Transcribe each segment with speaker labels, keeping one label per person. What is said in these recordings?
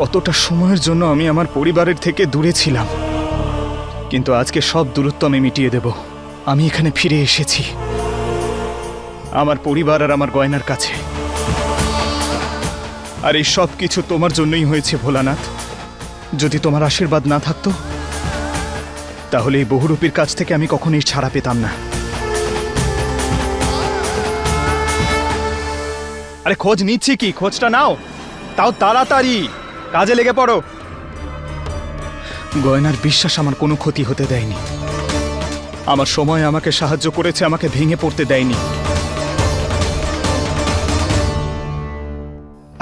Speaker 1: কতটা সময়ের জন্য আমি আমার পরিবারের থেকে দূরে ছিলাম, কিন্তু আজকে সব দূরত্ব আমি মিটিয়ে দেব। আমি এখানে ফিরে এসেছি আমার পরিবার আর আমার গয়নার কাছে। আর এই সব কিছু তোমার জন্যই হয়েছে ভোলানাথ। যদি তোমার আশীর্বাদ না থাকতো তাহলে এই বহুরূপীর কাছ থেকে আমি কখনোই ছাড়া পেতাম না। আরে খোঁজ নিচ্ছি কি, খোঁজটা নাও, তাও তাড়াতাড়ি, কাজে লেগে পড়ো। গয়নার বিশ্বাস আমার কোনো ক্ষতি হতে দেয়নি। আমার সময় আমাকে সাহায্য করেছে, আমাকে ভেঙে পড়তে দেয়নি।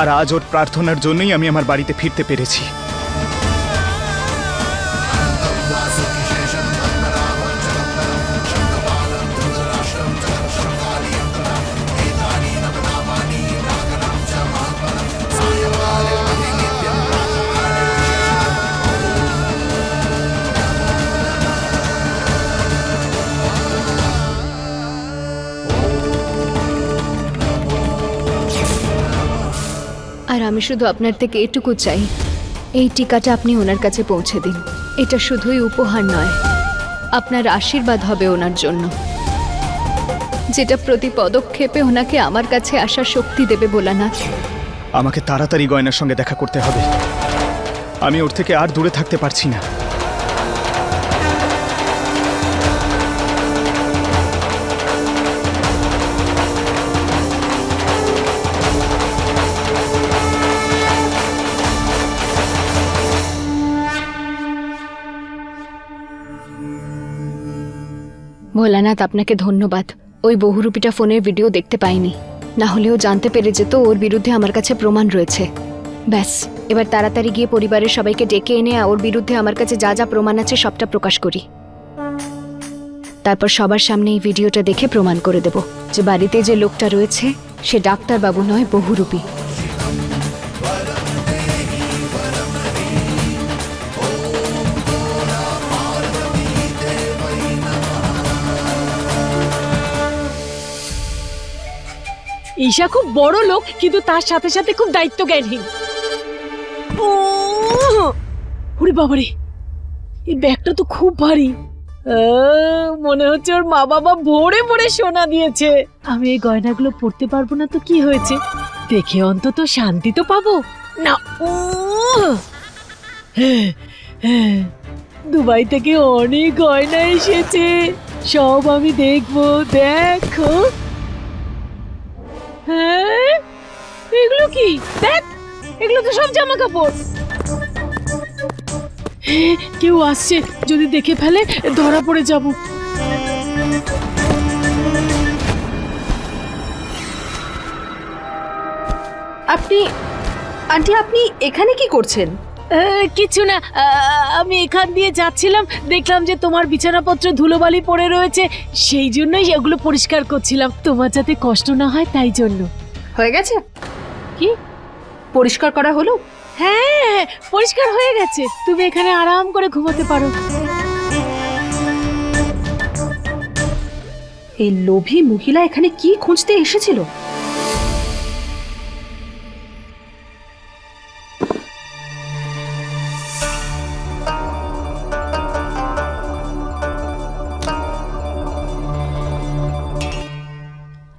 Speaker 1: আর আজ ওর প্রার্থনার জন্যই আমি আমার বাড়িতে ফিরতে পেরেছি।
Speaker 2: আর আমি শুধু আপনার থেকে এটুকু চাই, এই টিকাটা আপনি ওনার কাছে পৌঁছে দিন। এটা শুধুই উপহার নয়, আপনার আশীর্বাদ হবে ওনার জন্য, যেটা প্রতি পদক্ষেপে ওনাকে আমার কাছে আসার শক্তি দেবে ভোলানাথ।
Speaker 1: আমাকে তাড়াতাড়ি গয়নার সঙ্গে দেখা করতে হবে। আমি ওর থেকে আর দূরে থাকতে পারছি না।
Speaker 2: ভোলানাথ, আপনাকে ধন্যবাদ। ওই বহুরূপীটা ফোনের ভিডিও দেখতে পাইনি, না হলেও জানতে পেরে যেত ওর বিরুদ্ধে আমার কাছে প্রমাণ রয়েছে। ব্যাস, এবার তাড়াতাড়ি গিয়ে পরিবারের সবাইকে ডেকে এনে ওর বিরুদ্ধে আমার কাছে যা যা প্রমাণ আছে সবটা প্রকাশ করি। তারপর সবার সামনে এই ভিডিওটা দেখে প্রমাণ করে দেব যে বাড়িতে যে লোকটা রয়েছে সে ডাক্তারবাবু নয়, বহুরূপী।
Speaker 3: ঈশা খুব বড় লোক, কিন্তু তার সাথে সাথে খুব দায়িত্ব জ্ঞানহীন। ওরে বাবারে, এই ব্যাগটা তো খুব ভারী। মনে হচ্ছে ওর মা বাবা ভোরে ভোরে সোনা দিয়েছে। আমি এই গয়নাগুলো পরতে পারবো না তো কি হয়েছে, দেখে অন্তত শান্তি তো পাবো না। দুবাই থেকে অনেক গয়না এসেছে, সব আমি দেখবো। দেখো, হ্যাঁ, এগুলো কি? দেখ, এগুলো তো সব জামা কাপড়। কেউ আসছে, যদি দেখে ফেলে ধরা পড়ে যাব।
Speaker 4: আপনি আন্টি, আপনি এখানে কি করছেন?
Speaker 3: কিছু না, আমি এখান দিয়ে যাচ্ছিলাম, দেখলাম যে তোমার বিছানাপত্র ধুলোবালি পড়ে রয়েছে, সেই জন্যই এগুলো পরিষ্কার করছিলাম, তোমার যাতে কষ্ট না হয় তাই জন্য।
Speaker 4: হয়ে গেছে?
Speaker 3: কি
Speaker 4: পরিষ্কার করা হলো?
Speaker 3: হ্যাঁ, পরিষ্কার হয়ে গেছে, তুমি এখানে আরাম করে ঘুমাতে পারো।
Speaker 4: এই লোভী মহিলা এখানে কি খুঁজতে এসেছিল?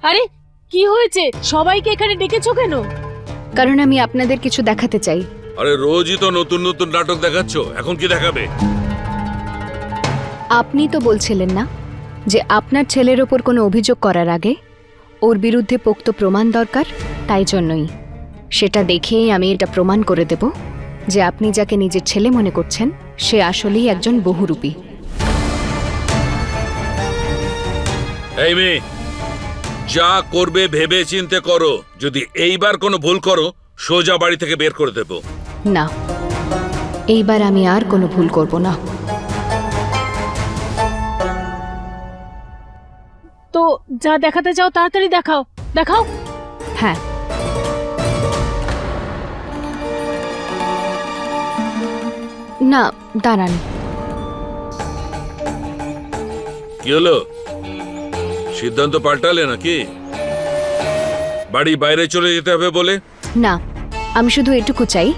Speaker 3: আরে কি হয়েছে, সবাইকে এখানে ডেকেছো কেন?
Speaker 2: কারণ আমি আপনাদের কিছু দেখাতে চাই।
Speaker 5: আরে রোজই তো নতুন নতুন নাটক দেখাচ্ছ, এখন কি দেখাবে?
Speaker 2: আপনি তো বলছিলেন না যে আপনার ছেলের ওপর কোনো অভিযোগ করার আগে ওর বিরুদ্ধে পোক্ত প্রমাণ দরকার? তাই জন্যই সেটা দেখেই আমি এটা প্রমাণ করে দেব যে আপনি যাকে নিজের ছেলে মনে করছেন সে আসলেই একজন বহুরূপী।
Speaker 5: এই মেয়ে, যা করবে ভেবে চিন্তে করো, যদি এইবার কোনো ভুল করো সোজা বাড়ি থেকে বের করে দেব।
Speaker 2: না, এইবার আমি আর কোনো ভুল করব না।
Speaker 3: তো যা দেখাতে চাও তাড়াতাড়ি দেখাও, দেখাও।
Speaker 2: হ্যাঁ, না দাঁড়ান।
Speaker 5: কি হলো, সিদ্ধান্ত পাল্টালে নাকি? বাড়ি বাইরে চলে যেতে হবে বলে?
Speaker 2: না, আমি শুধু এটুকু চাই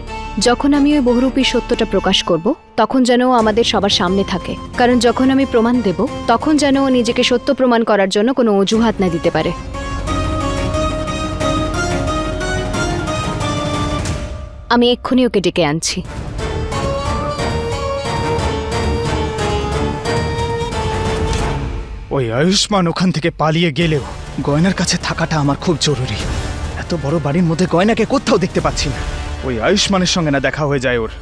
Speaker 2: যখন আমি ওই বহুরূপী সত্যটা প্রকাশ করব তখন যেন ও আমাদের সবার সামনে থাকে, কারণ যখন আমি প্রমাণ দেব তখন যেন ও নিজেকে সত্য প্রমাণ করার জন্য কোনো অজুহাত না দিতে পারে। আমি এক্ষুনি ওকে ডেকে আনছি।
Speaker 1: ওই আয়ুষ্মান ওখান থেকে পালিয়ে গেলেও গয়নার কাছে থাকাটা আমার খুব জরুরি। এত বড় বাড়ির মধ্যে গয়নাকে কোথাও দেখতে পাচ্ছি না। ওই আয়ুষ্মানের সঙ্গে না দেখা হয়ে যায় ওর।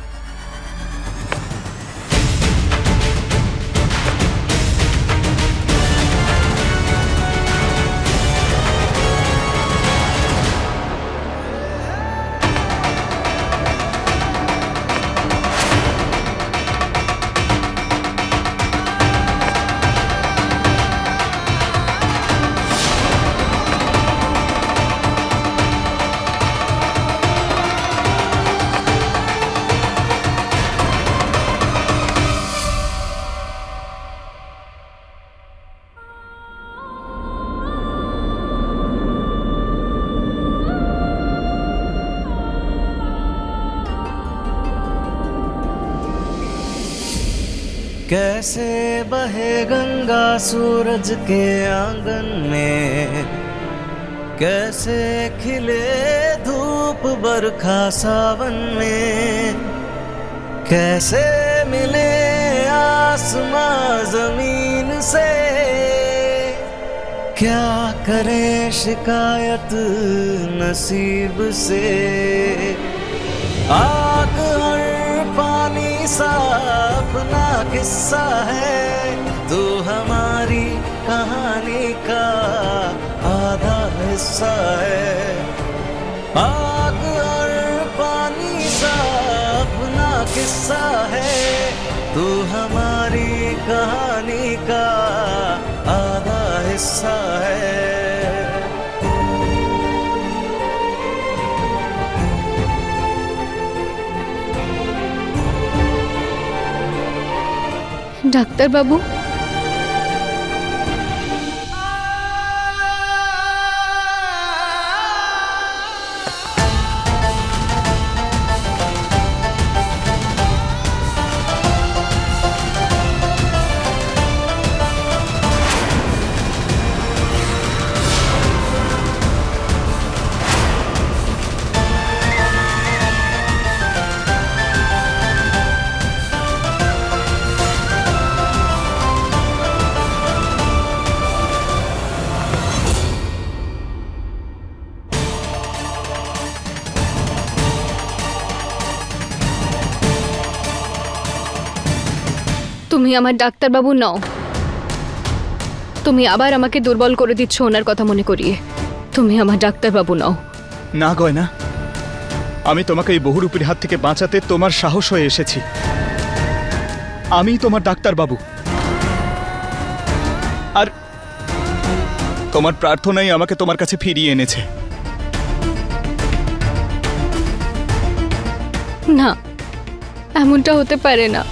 Speaker 6: कैसे बहे गंगा सूरज के आंगन में, कैसे खिले धूप बरखा सावन में, कैसे मिले आसमां जमीन से, क्या करे शिकायत नसीब से। आग हर पानी सा अपना किस्सा है, तू हमारी कहानी का आधा हिस्सा है। आग और पानी सा अपना किस्सा है, तू हमारी कहानी का आधा हिस्सा है।
Speaker 2: ডাক্তারবাবু, তুমি আমার ডাক্তারবাবু নও। তুমি আবার আমাকে দুর্বল করে দিচ্ছ ওনার কথা মনে করিয়ে। তুমি আমার ডাক্তারবাবু নও।
Speaker 1: না গয়না, আমি তোমাকে এই বহুরূপীর হাত থেকে বাঁচাতে তোমার সাহস হয়ে এসেছি। আমি তোমার ডাক্তারবাবু, আর তোমার প্রার্থনাই আমাকে তোমার কাছে ফিরিয়ে এনেছে।
Speaker 2: না, এমনটা হতে পারে না।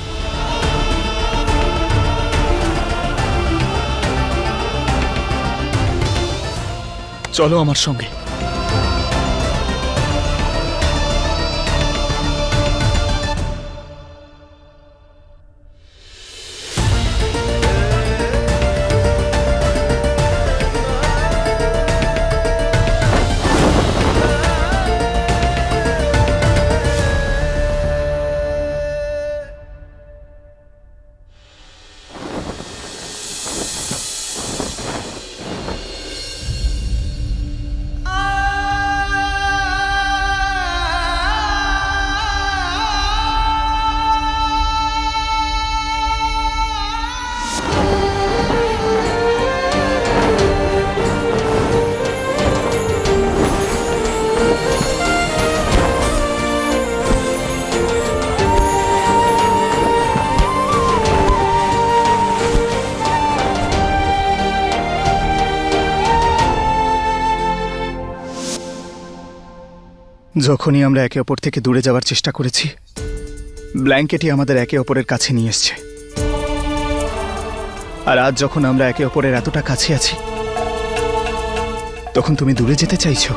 Speaker 1: চলো আমার সঙ্গে। যখনই আমরা একে অপর থেকে দূরে যাওয়ার চেষ্টা করেছি, ব্ল্যাঙ্কেটই আমাদের একে অপরের কাছে নিয়ে এসছে। আর আজ যখন আমরা একে অপরের এতটা কাছে আছি, তখন তুমি দূরে যেতে চাইছো।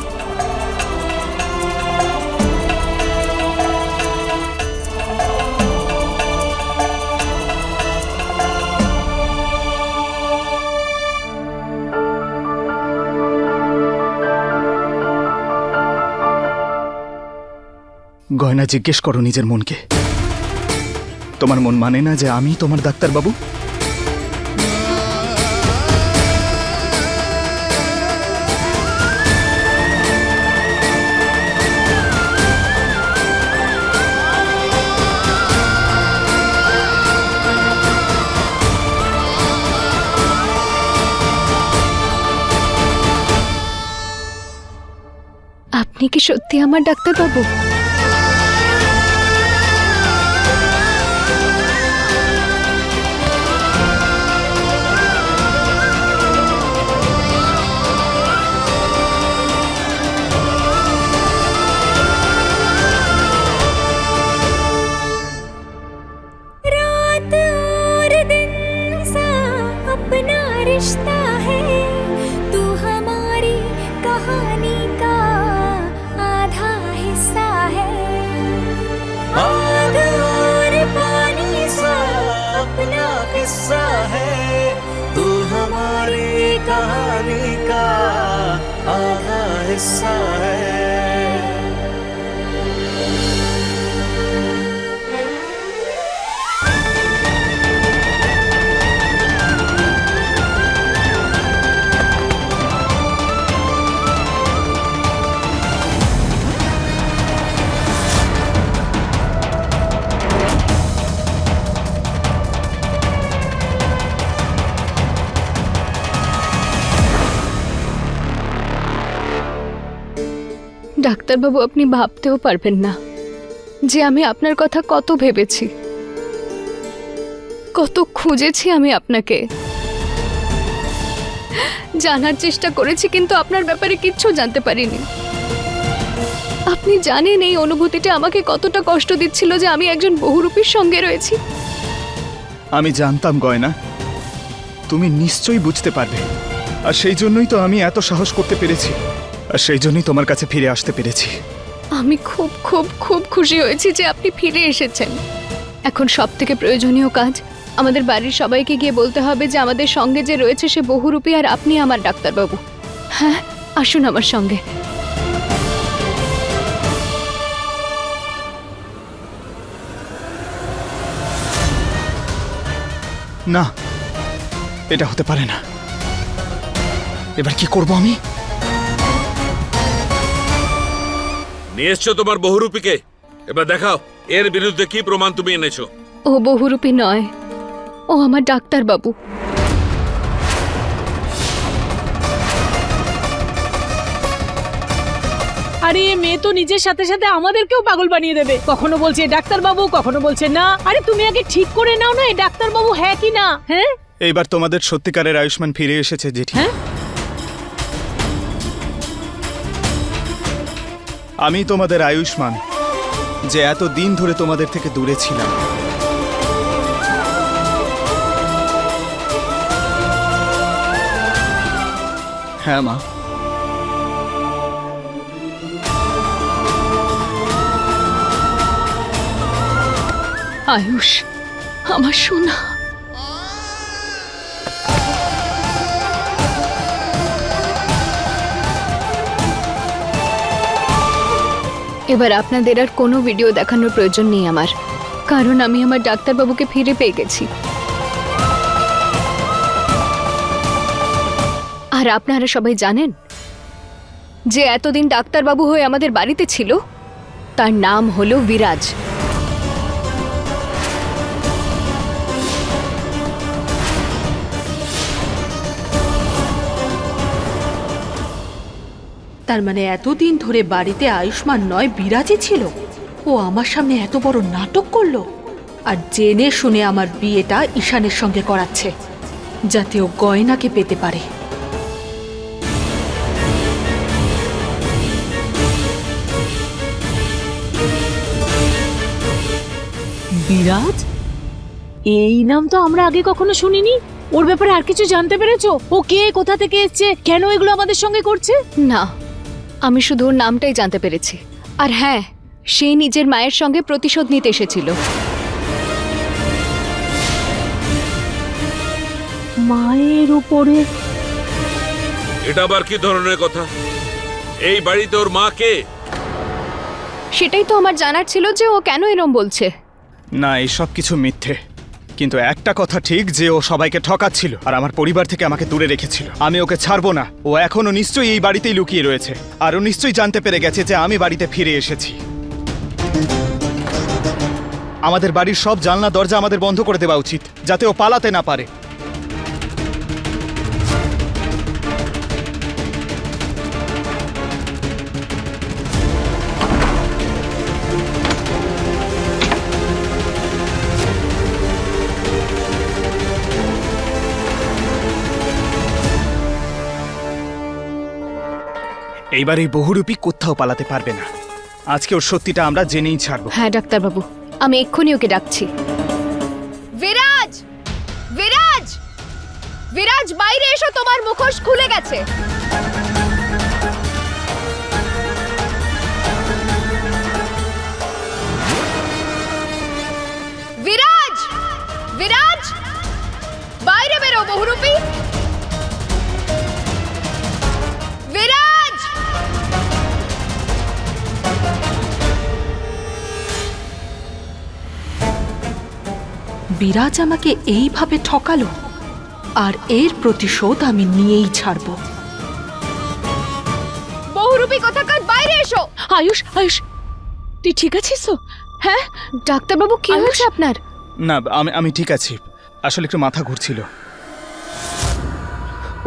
Speaker 1: গয়না, জিজ্ঞেস করো নিজের মনকে। তোমার মন মানে না যে আমি তোমার ডাক্তারবাবু?
Speaker 2: আপনি কি সত্যি আমার ডাক্তারবাবু?
Speaker 7: रात और दिन सा अपना रिश्ता है, तू हमारी कहानी का आधा हिस्सा है।
Speaker 6: आग और पानी सा अपना किस्सा है, तू हमारी कहानी का आधा हिस्सा है।
Speaker 2: ডাক্তারবাবু, আপনি ভাবতেও পারবেন না যে আমি আপনার কথা কত ভেবেছি, কত খুঁজেছি আমি আপনাকে, জানার চেষ্টা করেছি, কিন্তু আপনার ব্যাপারে কিচ্ছু জানতে পারিনি। আপনি জানেন এই অনুভূতিটা আমাকে কতটা কষ্ট দিচ্ছিল যে আমি একজন বহুরূপীর সঙ্গে রয়েছি।
Speaker 1: আমি জানতাম গয়না, তুমি নিশ্চয়ই বুঝতে পারবে, আর সেই জন্যই তো আমি এত সাহস করতে পেরেছি, আর সেই জন্যই তোমার কাছে ফিরে আসতে পেরেছি।
Speaker 2: আমি খুব খুব খুব খুশি হয়েছি যে আপনি ফিরে এসেছেন। এখন সবথেকে প্রয়োজনীয় কাজ, আমাদের বাড়ির সবাইকে গিয়ে বলতে হবে যে আমাদের সঙ্গে যে রয়েছে সে বহুরূপী আর আপনি আমার ডাক্তারবাবু। হ্যাঁ, আসুন আমার সঙ্গে।
Speaker 1: না, এটা হতে পারে না। এবার কি করব আমি?
Speaker 5: নিয়ে এসছো তোমার বহুরূপীকে, এবার দেখাও এর বিরুদ্ধে কি প্রমাণ তুমি এনেছো।
Speaker 2: ও বহুরূপী নয়, ও আমার ডাক্তারবাবু।
Speaker 3: আরে এ মেয়ে তো নিজের সাথে সাথে আমাদেরকেও পাগল বানিয়ে দেবে। কখনো বলছে ডাক্তারবাবু, কখনো বলছে না। আরে তুমি আগে ঠিক করে নাও না, এই ডাক্তারবাবু হ্যাঁ কি না। হ্যাঁ,
Speaker 1: এইবার তোমাদের সত্যিকারের আয়ুষ্মান ফিরে এসেছে জেঠি।
Speaker 3: হ্যাঁ?
Speaker 1: আমি তোমাদের আয়ুষ্মান, যে এত দিন ধরে তোমাদের থেকে দূরে ছিলাম। হ্যাঁ মা,
Speaker 2: আয়ুষ, আমার সোনা। এবার আপনাদের আর কোনো ভিডিও দেখানোর প্রয়োজন নেই আমার, কারণ আমি আমার ডাক্তারবাবুকে ফিরে পেয়ে গেছি। আর আপনারা সবাই জানেন যে এতদিন ডাক্তারবাবু হয়ে আমাদের বাড়িতে ছিল, তার নাম হলো বিরাজ।
Speaker 4: তার মানে এতদিন ধরে বাড়িতে আয়ুষ্মান নয় বিরাজই ছিল। ও আমার সামনে এত বড় নাটক করলো, আর জেনে শুনে আমার বিয়েটা ঈশানের সঙ্গে করাচ্ছে, যাতে ও গয়নাকে পেতে পারে।
Speaker 3: বিরাজ, এই নাম তো আমরা আগে কখনো শুনিনি। ওর ব্যাপারে আর কিছু জানতে পেরেছো? ও কে, কোথা থেকে এসেছে, কেন এগুলো আমাদের সঙ্গে করছে?
Speaker 2: না, আমি শুধু ওর নামটাই জানতে পেরেছি। আর হ্যাঁ, সে নিজের মায়ের সঙ্গে প্রতিশোধ নিতে এসেছিল।
Speaker 3: মায়ের উপরে?
Speaker 5: এটা আবার কি ধরনের কথা? এই বাড়িতে ওর মা কে?
Speaker 2: সেটাই তো আমার জানার ছিল যে ও কেন এরম বলছে।
Speaker 1: না, এই সব কিছু মিথ্যে। কিন্তু একটা কথা ঠিক যে ও সবাইকে ঠকাচ্ছিল আর আমার পরিবার থেকে আমাকে দূরে রেখেছিল। আমি ওকে ছাড়বো না। ও এখনো নিশ্চয়ই এই বাড়িতেই লুকিয়ে রয়েছে, আর ও নিশ্চয়ই জানতে পেরে গেছে যে আমি বাড়িতে ফিরে এসেছি। আমাদের বাড়ির সব জানলা দরজা আমাদের বন্ধ করে দেওয়া উচিত, যাতে ও পালাতে না পারে। এইবার এই বহুরূপী কোথাও পালাতে পারবে না। আজকে ওর সত্যিটা আমরা জেনেই ছাড়বো।
Speaker 2: হ্যাঁ ডাক্তারবাবু, আমি এক্ষুনি ওকে ডাকছি। বিরাজ, বিরাজ, বিরাজ, বাইরে এসো, তোমার মুখোশ খুলে গেছে। বিরাজ, বিরাজ, বাইরে বেরো বহুরূপী। বিরাজ,
Speaker 4: বিরাজ আমাকে এইভাবে ঠকালো, আর এর প্রতিশোধ আমি নিয়েই ছাড়ব।
Speaker 2: বহুরূপী কোথাকার, বাইরে এসো।
Speaker 3: আয়ুষ, আয়ুষ, তুই ঠিক আছিস তো? হ্যাঁ
Speaker 2: ডাক্তারবাবু, কি
Speaker 3: আয়ুষ?
Speaker 2: হয়েছে আপনার?
Speaker 1: না, আমি ঠিক আছি। আসলে একটু মাথা ঘুরছিল।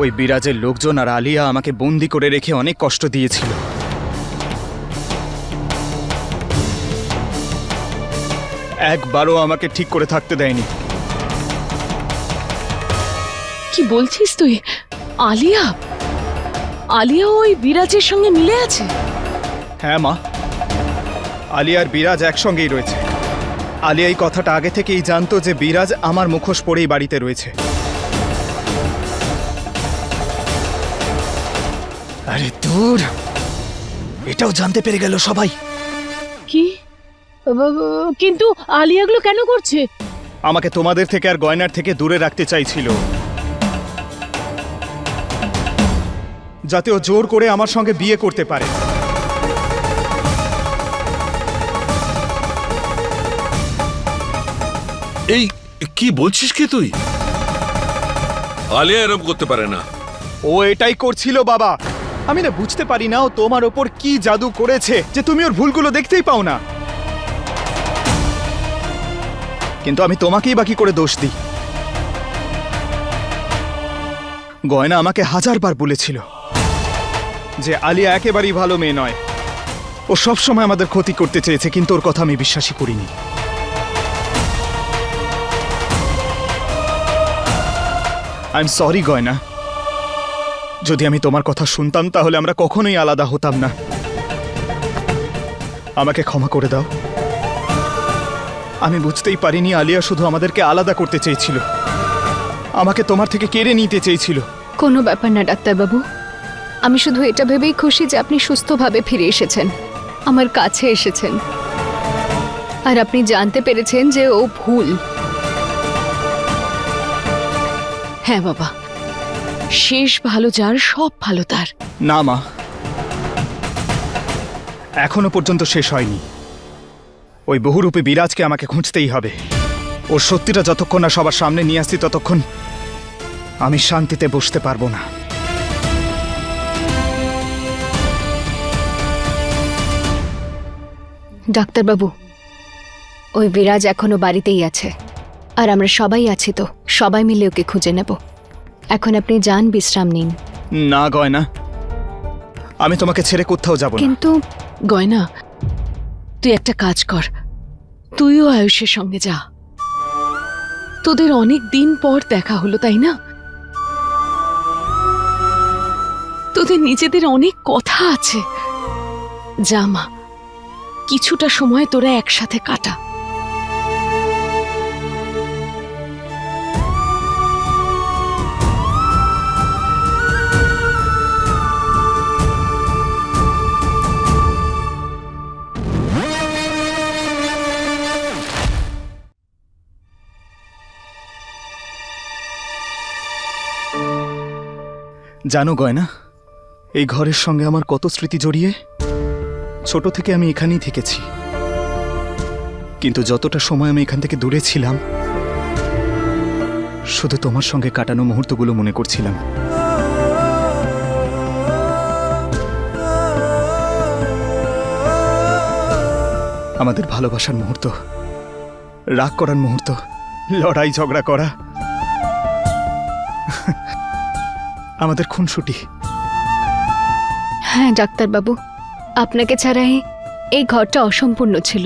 Speaker 1: ওই বিরাজের লোকজন আর আলিয়া আমাকে বন্দি করে রেখে অনেক কষ্ট দিয়েছিল। একবারও আমাকে ঠিক করে থাকতে দেয়নি।
Speaker 3: কি বলছিস তুই? আলিয়া, আলিয়া ওই বিরাজের সঙ্গে মিলে আছে?
Speaker 1: হ্যাঁ মা, আলিয়া আর বিরাজ একসঙ্গেই রয়েছে। আলিয়া এই কথাটা আগে থেকেই জানতো যে বিরাজ আমার মুখোশ পরেই বাড়িতে রয়েছে। আরে দূর, এটাও জানতে পেরে গেল সবাই।
Speaker 3: কি? কিন্তু আলিয়াগুলো কেন করছে?
Speaker 1: আমাকে তোমাদের থেকে আর গয়নার থেকে দূরে রাখতে চাইছিল, যাতে ও জোর করে আমার সঙ্গে বিয়ে করতে পারে।
Speaker 5: এই কি বলছিস কি তুই? আলিয়া এরকম করতে পারে না।
Speaker 1: ও এটাই করছিল বাবা। আমি না বুঝতে পারি না ও তোমার ওপর কি জাদু করেছে যে তুমি ওর ভুলগুলো দেখতেই পাও না। কিন্তু আমি তোমাকেই বাকি করে দোষ দিই। গয়না আমাকে 1000 বার বলেছিল যে আলিয়া একেবারেই ভালো মেয়ে নয়। ও সবসময় আমাদের ক্ষতি করতে চেয়েছে, কিন্তু ওর কথা আমি বিশ্বাসই করিনি। আই এম সরি গয়না। যদি আমি তোমার কথা শুনতাম তাহলে আমরা কখনোই আলাদা হতাম না। আমাকে ক্ষমা করে দাও। আমি বুঝতেই পারিনি আলিয়া শুধু আমাদেরকে আলাদা করতে চেয়েছিল, আমাকে তোমার থেকে কেড়ে নিতে চেয়েছিল।
Speaker 2: কোনো ব্যাপার না ডাক্তারবাবু, আমি শুধু এটা ভেবেই খুশি যে আপনি সুস্থভাবে ফিরে এসেছেন, আমার কাছে এসেছেন, আর আপনি জানতে পেরেছেন যে ও ভুল।
Speaker 3: হ্যাঁ বাবা, শেষ ভালো যার সব ভালো তার।
Speaker 1: না মা, এখনো পর্যন্ত শেষ হয়নি। ওই বহুরূপী বিরাজকে আমাকে খুঁজতেই হবে। ওর সত্যিটা যতক্ষণ না সবার সামনে নিয়ে আসছি ততক্ষণ আমি শান্তিতে বসতে পারবো না।
Speaker 2: ডাক্তারবাবু, ওই বিরাজ এখনো বাড়িতেই আছে, আর আমরা সবাই আছি তো, সবাই মিলে ওকে খুঁজে নেব। এখন আপনি যান, বিশ্রাম নিন।
Speaker 1: না গয়না, আমি তোমাকে ছেড়ে কোথাও যাব না।
Speaker 2: কিন্তু
Speaker 3: গয়না, তুই একটা কাজ কর, তুইও আয়ুষের সঙ্গে যা। তোদের অনেক দিন পর দেখা হলো, তাই না? তোদের নিজেদের অনেক কথা আছে। যা মা, কিছুটা সময় তোরা একসাথে কাটা।
Speaker 1: জানো গয়না, এই ঘরের সঙ্গে আমার কত স্মৃতি জড়িয়ে। ছোট থেকে আমি এখানেই থেকেছি, কিন্তু যতটা সময় আমি এখান থেকে দূরে ছিলাম শুধু তোমার সঙ্গে কাটানো মুহূর্তগুলো মনে করছিলাম। আমাদের ভালোবাসার মুহূর্ত, রাগ করার মুহূর্ত, লড়াই ঝগড়া করা, আমাদের খুনসুটি।
Speaker 2: হ্যাঁ ডাক্তারবাবু, আপনাকে ছাড়াই এই ঘরটা অসম্পূর্ণ ছিল।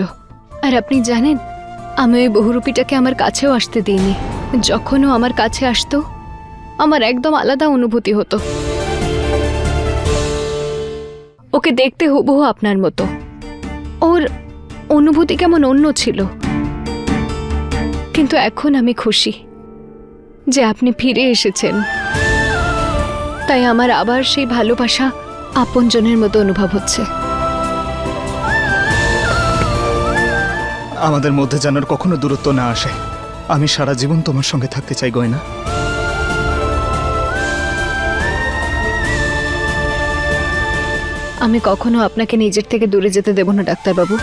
Speaker 2: আর আপনি জানেন, আমি ওই বহুরূপীটাকে আমার কাছেও আসতে দিইনি। যখনও আমার কাছে আসতো আমার একদম আলাদা অনুভূতি হতো। ওকে দেখতে হুবহু আপনার মতো। ওর অনুভূতি কেমন অন্য ছিল। কিন্তু এখন আমি খুশি যে আপনি ফিরে এসেছেন। তাই আমার আবার সেই ভালোবাসা আপনজনের মতো অনুভব হচ্ছে।
Speaker 1: আমাদের মধ্যে যেন আর কখনো দূরত্ব না আসে। আমি সারা জীবন তোমার সঙ্গে থাকতে চাই গয়না।
Speaker 2: আমি কখনো আপনাকে নিজের থেকে দূরে যেতে দেব না ডাক্তারবাবু।